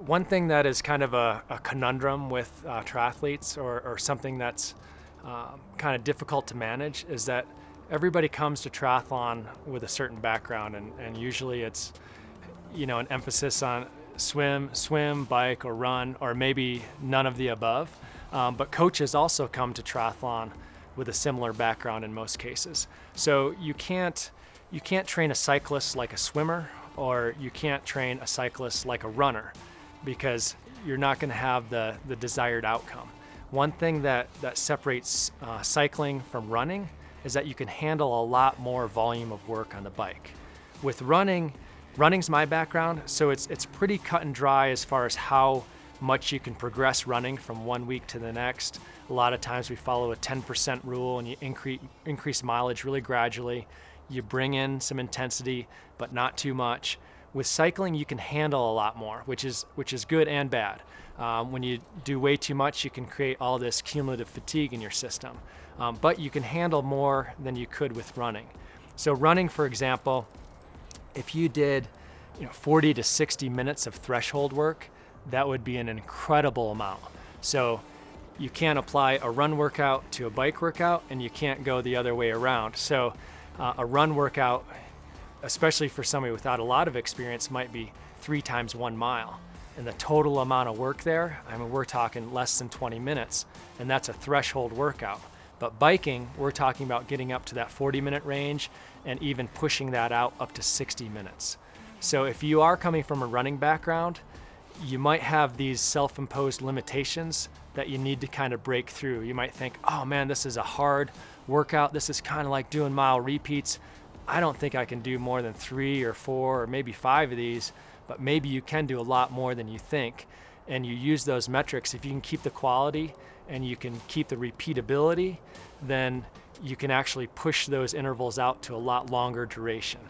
one thing that is kind of a conundrum with triathletes, or something that's kind of difficult to manage, is that everybody comes to triathlon with a certain background, and usually it's, an emphasis on swim, bike, or run, or maybe none of the above. But coaches also come to triathlon with a similar background in most cases. So you can't train a cyclist like a swimmer, or you can't train a cyclist like a runner, because you're not going to have the desired outcome. One thing that separates cycling from running is that you can handle a lot more volume of work on the bike. With running's my background, so it's pretty cut and dry as far as how much you can progress running from one week to the next. A lot of times we follow a 10% rule, and you increase mileage really gradually. You bring in some intensity, but not too much. With cycling, you can handle a lot more, which is good and bad. When you do way too much, you can create all this cumulative fatigue in your system. But you can handle more than you could with running. So running, for example, if you did 40 to 60 minutes of threshold work, that would be an incredible amount. So you can't apply a run workout to a bike workout, and you can't go the other way around. So a run workout, especially for somebody without a lot of experience, might be 3 times 1 mile. And the total amount of work there, we're talking less than 20 minutes, and that's a threshold workout. But biking, we're talking about getting up to that 40-minute range, and even pushing that out up to 60 minutes. So if you are coming from a running background, you might have these self-imposed limitations that you need to kind of break through. You might think, oh man, this is a hard workout. This is kind of like doing mile repeats. I don't think I can do more than 3 or 4 or maybe 5 of these, but maybe you can do a lot more than you think. And you use those metrics. If you can keep the quality and you can keep the repeatability, then you can actually push those intervals out to a lot longer duration.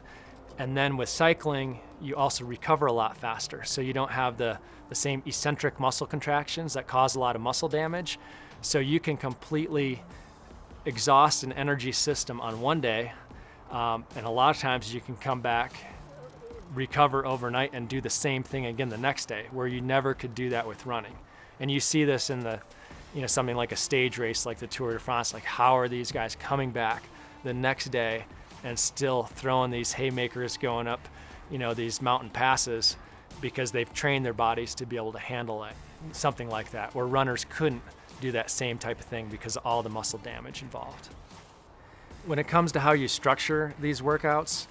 And then with cycling, you also recover a lot faster. So you don't have the same eccentric muscle contractions that cause a lot of muscle damage. So you can completely exhaust an energy system on one day. And a lot of times you can come back, recover overnight, and do the same thing again the next day, where you never could do that with running. And you see this in something like a stage race like the Tour de France. Like, how are these guys coming back the next day and still throwing these haymakers going up, these mountain passes, because they've trained their bodies to be able to handle it, something like that, where runners couldn't do that same type of thing because of all the muscle damage involved. When it comes to how you structure these workouts,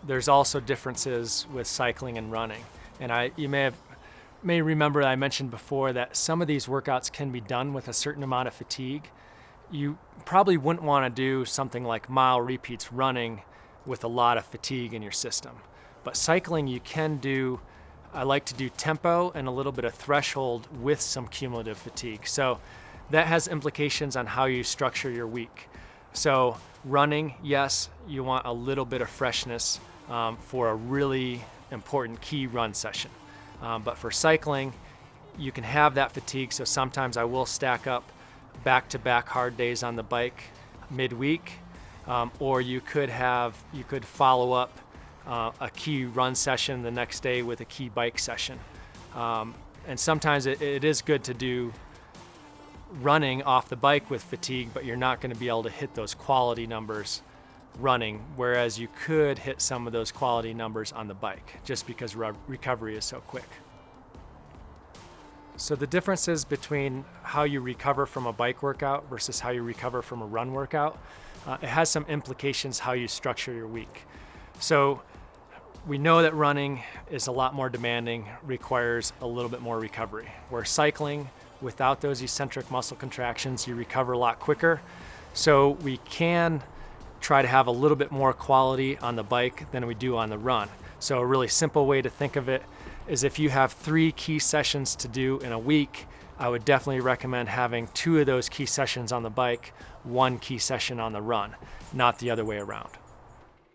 there's also differences with cycling and running. And you may remember I mentioned before that some of these workouts can be done with a certain amount of fatigue. You probably wouldn't want to do something like mile repeats running with a lot of fatigue in your system. But cycling, you can do, I like to do tempo and a little bit of threshold with some cumulative fatigue. So that has implications on how you structure your week. So running, yes, you want a little bit of freshness for a really important key run session. But for cycling, you can have that fatigue. So sometimes I will stack up back-to-back hard days on the bike midweek, or you could follow up a key run session the next day with a key bike session. And sometimes it is good to do running off the bike with fatigue, but you're not going to be able to hit those quality numbers running, whereas you could hit some of those quality numbers on the bike just because recovery is so quick. So the differences between how you recover from a bike workout versus how you recover from a run workout, it has some implications how you structure your week. So we know that running is a lot more demanding, requires a little bit more recovery, where cycling, without those eccentric muscle contractions, you recover a lot quicker. So we can try to have a little bit more quality on the bike than we do on the run. So a really simple way to think of it is if you have 3 key sessions to do in a week, I would definitely recommend having 2 of those key sessions on the bike, 1 key session on the run, not the other way around.